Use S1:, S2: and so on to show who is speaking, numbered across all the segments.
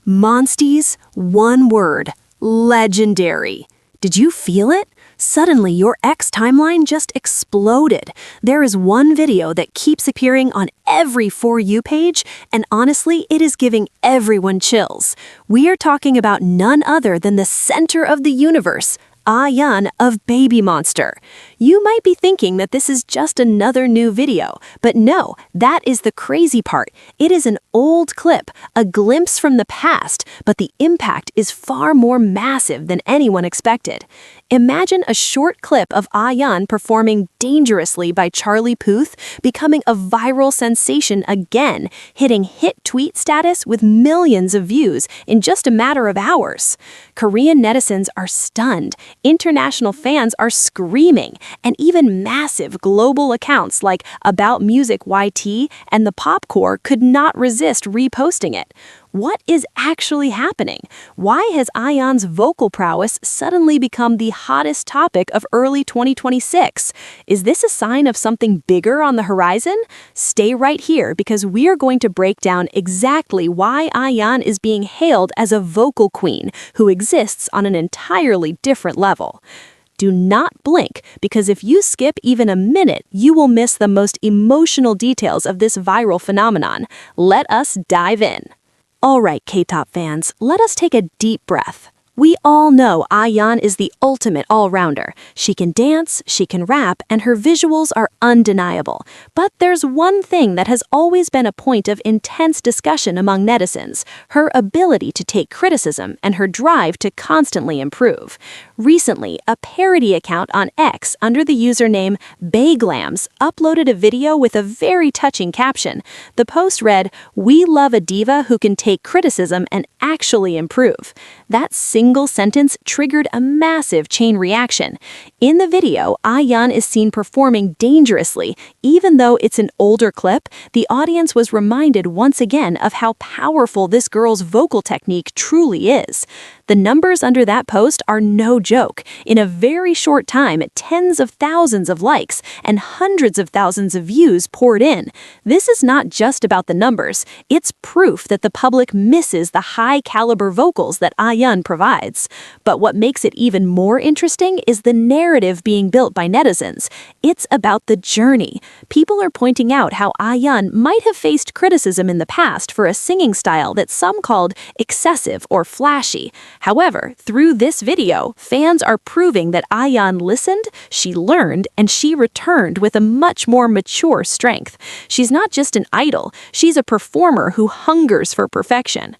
S1: Monsties, one word, legendary. Did you feel it? Suddenly, your X timeline just exploded. There is one video that keeps appearing on every For You page, and honestly, it is giving everyone chills. We are talking about none other than the center of the universe, Ayan of BABYMONSTER. You might be thinking that this is just another new video, but no, that is the crazy part. It is an old clip, a glimpse from the past, but the impact is far more massive than anyone expected. Imagine a short clip of Ayan performing Dangerously by Charlie Puth becoming a viral sensation again, hitting hit tweet status with millions of views in just a matter of hours. Korean netizens are stunned, international fans are screaming, and even massive global accounts like About Music YT and the Pop Corps could not resist reposting it. What is actually happening? Why has Ayan's vocal prowess suddenly become the hottest topic of early 2026? Is this a sign of something bigger on the horizon? Stay right here because we are going to break down exactly why Ayan is being hailed as a vocal queen who exists on an entirely different level. Do not blink, because if you skip even a minute, you will miss the most emotional details of this viral phenomenon. Let us dive in. All right, K-pop fans, let us take a deep breath. We all know Ayan is the ultimate all-rounder. She can dance, she can rap, and her visuals are undeniable. But there's one thing that has always been a point of intense discussion among netizens: her ability to take criticism and her drive to constantly improve. Recently, a parody account on X under the username BABYMONSTER uploaded a video with a very touching caption. The post read, "We love a diva who can take criticism and actually improve." That single sentence triggered a massive chain reaction. In the video, Ayan is seen performing dangerously. Even though it's an older clip, the audience was reminded once again of how powerful this girl's vocal technique truly is. The numbers under that post are no joke. In a very short time, tens of thousands of likes and hundreds of thousands of views poured in. This is not just about the numbers. It's proof that the public misses the high-caliber vocals that Ayan provides. But what makes it even more interesting is the narrative being built by netizens. It's about the journey. People are pointing out how Ayan might have faced criticism in the past for a singing style that some called excessive or flashy. However, through this video, fans are proving that Ayan listened, she learned, and she returned with a much more mature strength. She's not just an idol, she's a performer who hungers for perfection.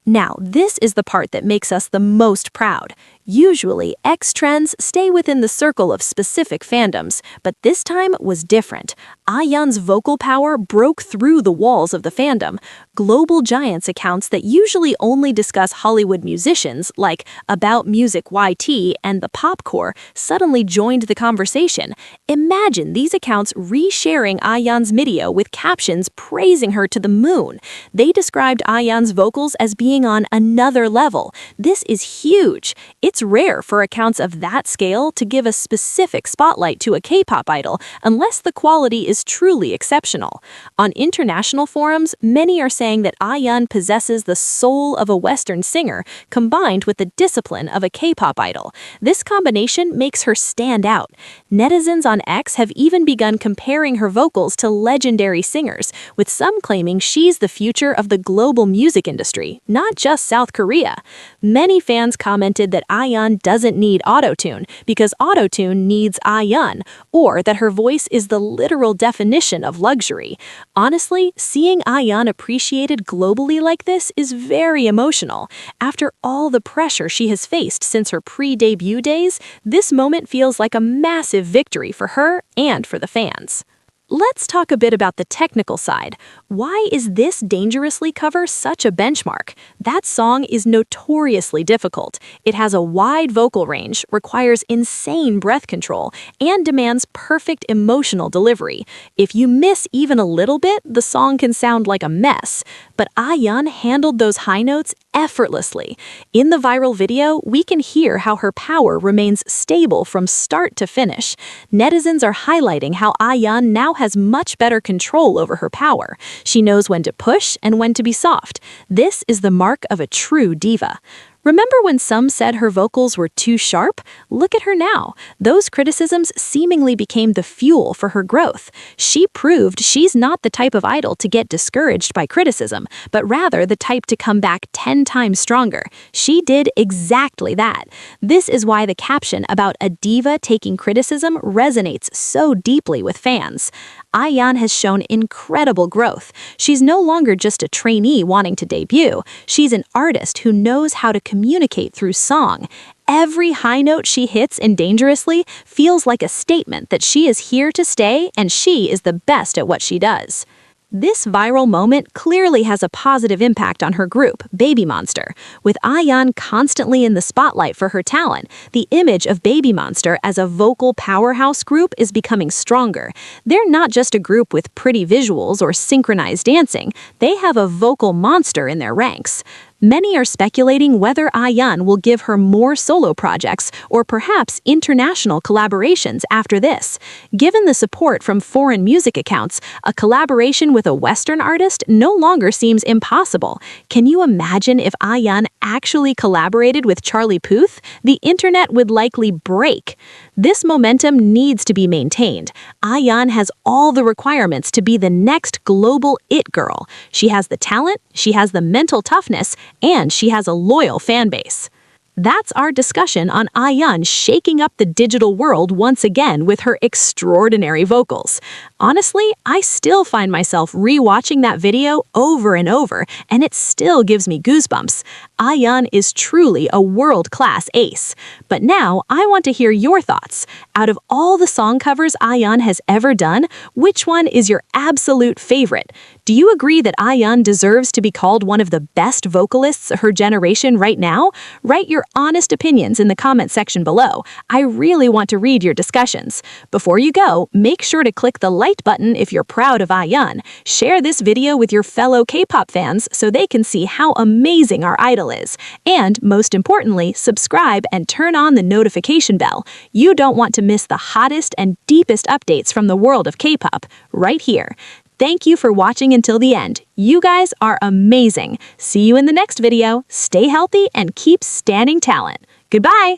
S1: Now, this is the part that makes us the most proud. Usually, X trends stay within the circle of specific fandoms, but this time was different. Ayan's vocal power broke through the walls of the fandom. Global giants accounts that usually only discuss Hollywood musicians, like About Music YT and the Pop Corps, suddenly joined the conversation. Imagine these accounts resharing Ayan's video with captions praising her to the moon. They described Ayan's vocals as being on another level. This is huge. It's rare for accounts of that scale to give a specific spotlight to a K-pop idol unless the quality is truly exceptional. On international forums, many are saying that Ayan possesses the soul of a Western singer combined with the discipline of a K-pop idol. This combination makes her stand out. Netizens on X have even begun comparing her vocals to legendary singers, with some claiming she's the future of the global music industry, not just South Korea. Many fans commented that Ayan doesn't need autotune because autotune needs Ayan, or that her voice is the literal definition of luxury. Honestly, seeing Ayan appreciated globally like this is very emotional. After all the pressure she has faced since her pre-debut days, this moment feels like a massive victory for her and for the fans. Let's talk a bit about the technical side. Why is this Dangerously cover such a benchmark? That song is notoriously difficult. It has a wide vocal range, requires insane breath control, and demands perfect emotional delivery. If you miss even a little bit, the song can sound like a mess. But Ayan handled those high notes effortlessly. In the viral video, we can hear how her power remains stable from start to finish. Netizens are highlighting how Ayan now has much better control over her power. She knows when to push and when to be soft. This is the mark of a true diva. Remember when some said her vocals were too sharp? Look at her now. Those criticisms seemingly became the fuel for her growth. She proved she's not the type of idol to get discouraged by criticism, but rather the type to come back 10 times stronger. She did exactly that. This is why the caption about a diva taking criticism resonates so deeply with fans. Ayan has shown incredible growth. She's no longer just a trainee wanting to debut. She's an artist who knows how to communicate through song. Every high note she hits in Dangerously feels like a statement that she is here to stay and she is the best at what she does. This viral moment clearly has a positive impact on her group, BABYMONSTER. With Ayan constantly in the spotlight for her talent, the image of BABYMONSTER as a vocal powerhouse group is becoming stronger. They're not just a group with pretty visuals or synchronized dancing, they have a vocal monster in their ranks. Many are speculating whether Ayan will give her more solo projects or perhaps international collaborations after this. Given the support from foreign music accounts, a collaboration with a Western artist no longer seems impossible. Can you imagine if Ayan actually collaborated with Charlie Puth? The internet would likely break. This momentum needs to be maintained. Ayan has all the requirements to be the next global it girl. She has the talent, she has the mental toughness, and she has a loyal fan base. That's our discussion on Ayan shaking up the digital world once again with her extraordinary vocals. Honestly, I still find myself rewatching that video over and over, and it still gives me goosebumps. Ayan is truly a world-class ace. But now, I want to hear your thoughts. Out of all the song covers Ayan has ever done, which one is your absolute favorite? Do you agree that Ayan deserves to be called one of the best vocalists her generation right now? Write your honest opinions in the comment section below. I really want to read your discussions. Before you go, make sure to click the like button if you're proud of Ayan. Share this video with your fellow K-pop fans so they can see how amazing our idol is. And most importantly, subscribe and turn on the notification bell. You don't want to miss the hottest and deepest updates from the world of K-pop right here. Thank you for watching until the end. You guys are amazing. See you in the next video. Stay healthy and keep standing talent. Goodbye.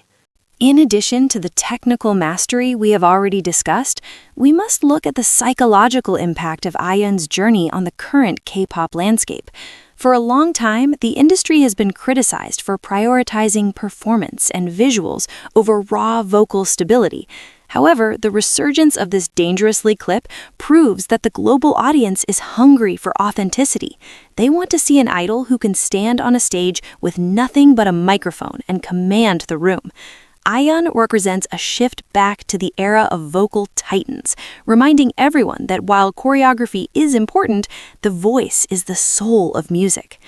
S1: In addition to the technical mastery we have already discussed, we must look at the psychological impact of Ayan's journey on the current K-pop landscape. For a long time, the industry has been criticized for prioritizing performance and visuals over raw vocal stability. However, the resurgence of this Dangerously clip proves that the global audience is hungry for authenticity. They want to see an idol who can stand on a stage with nothing but a microphone and command the room. Ayan represents a shift back to the era of vocal titans, reminding everyone that while choreography is important, the voice is the soul of music.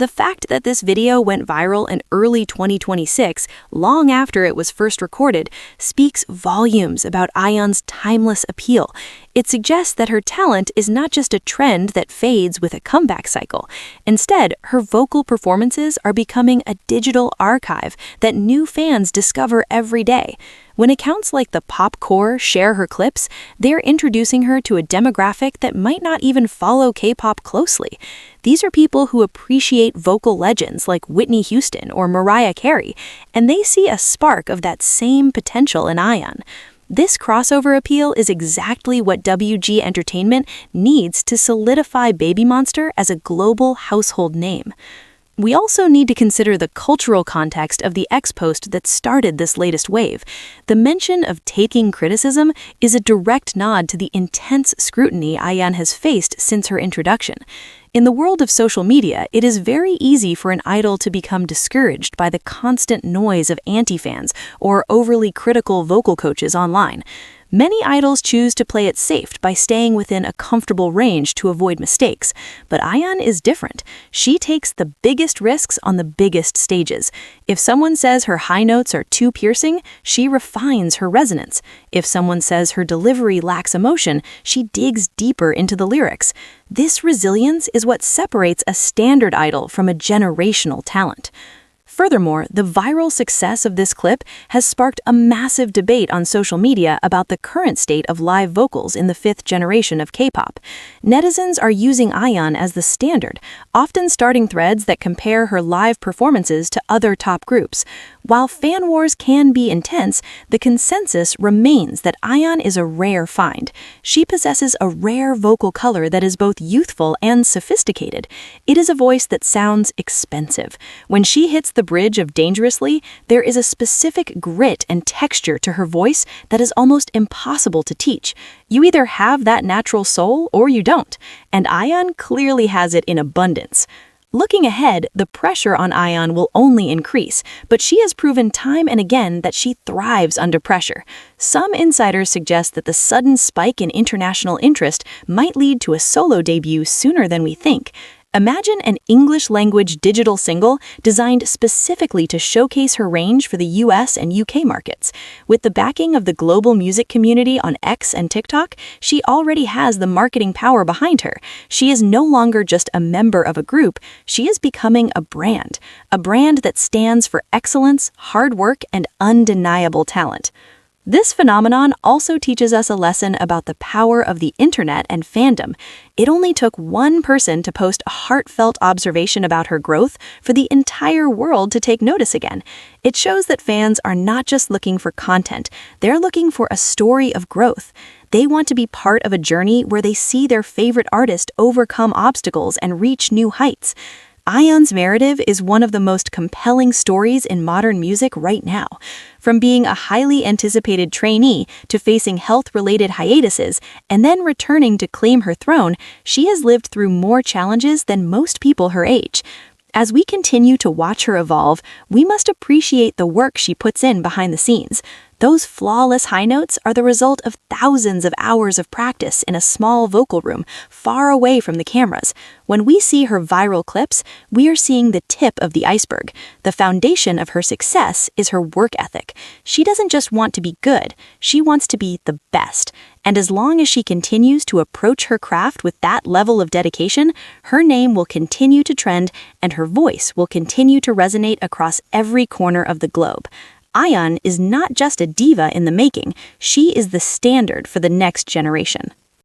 S1: The fact that this video went viral in early 2026, long after it was first recorded, speaks volumes about Ayan's timeless appeal. It suggests that her talent is not just a trend that fades with a comeback cycle. Instead, her vocal performances are becoming a digital archive that new fans discover every day. When accounts like the Popcore share her clips, they're introducing her to a demographic that might not even follow K-pop closely. These are people who appreciate vocal legends like Whitney Houston or Mariah Carey, and they see a spark of that same potential in Ayan. This crossover appeal is exactly what WG Entertainment needs to solidify BABYMONSTER as a global household name. We also need to consider the cultural context of the X-post that started this latest wave. The mention of taking criticism is a direct nod to the intense scrutiny Ayan has faced since her introduction. In the world of social media, it is very easy for an idol to become discouraged by the constant noise of anti-fans or overly critical vocal coaches online. Many idols choose to play it safe by staying within a comfortable range to avoid mistakes, but Ayan is different. She takes the biggest risks on the biggest stages. If someone says her high notes are too piercing, she refines her resonance. If someone says her delivery lacks emotion, she digs deeper into the lyrics. This resilience is what separates a standard idol from a generational talent. Furthermore, the viral success of this clip has sparked a massive debate on social media about the current state of live vocals in the fifth generation of K-pop. Netizens are using Ayan as the standard, often starting threads that compare her live performances to other top groups. While fan wars can be intense, the consensus remains that Ayan is a rare find. She possesses a rare vocal color that is both youthful and sophisticated. It is a voice that sounds expensive. When she hits the bridge of Dangerously, there is a specific grit and texture to her voice that is almost impossible to teach. You either have that natural soul or you don't, and Ayan clearly has it in abundance. Looking ahead, the pressure on Ayan will only increase, but she has proven time and again that she thrives under pressure. Some insiders suggest that the sudden spike in international interest might lead to a solo debut sooner than we think. Imagine an English-language digital single designed specifically to showcase her range for the US and UK markets. With the backing of the global music community on X and TikTok, she already has the marketing power behind her. She is no longer just a member of a group, she is becoming a brand that stands for excellence, hard work, and undeniable talent. This phenomenon also teaches us a lesson about the power of the internet and fandom. It only took one person to post a heartfelt observation about her growth for the entire world to take notice again. It shows that fans are not just looking for content, they're looking for a story of growth. They want to be part of a journey where they see their favorite artist overcome obstacles and reach new heights. Ayan's narrative is one of the most compelling stories in modern music right now. From being a highly anticipated trainee to facing health-related hiatuses and then returning to claim her throne, she has lived through more challenges than most people her age. As we continue to watch her evolve, we must appreciate the work she puts in behind the scenes. Those flawless high notes are the result of thousands of hours of practice in a small vocal room, far away from the cameras. When we see her viral clips, we are seeing the tip of the iceberg. The foundation of her success is her work ethic. She doesn't just want to be good, she wants to be the best. And as long as she continues to approach her craft with that level of dedication, her name will continue to trend and her voice will continue to resonate across every corner of the globe. Ayan is not just a diva in the making, she is the standard for the next generation.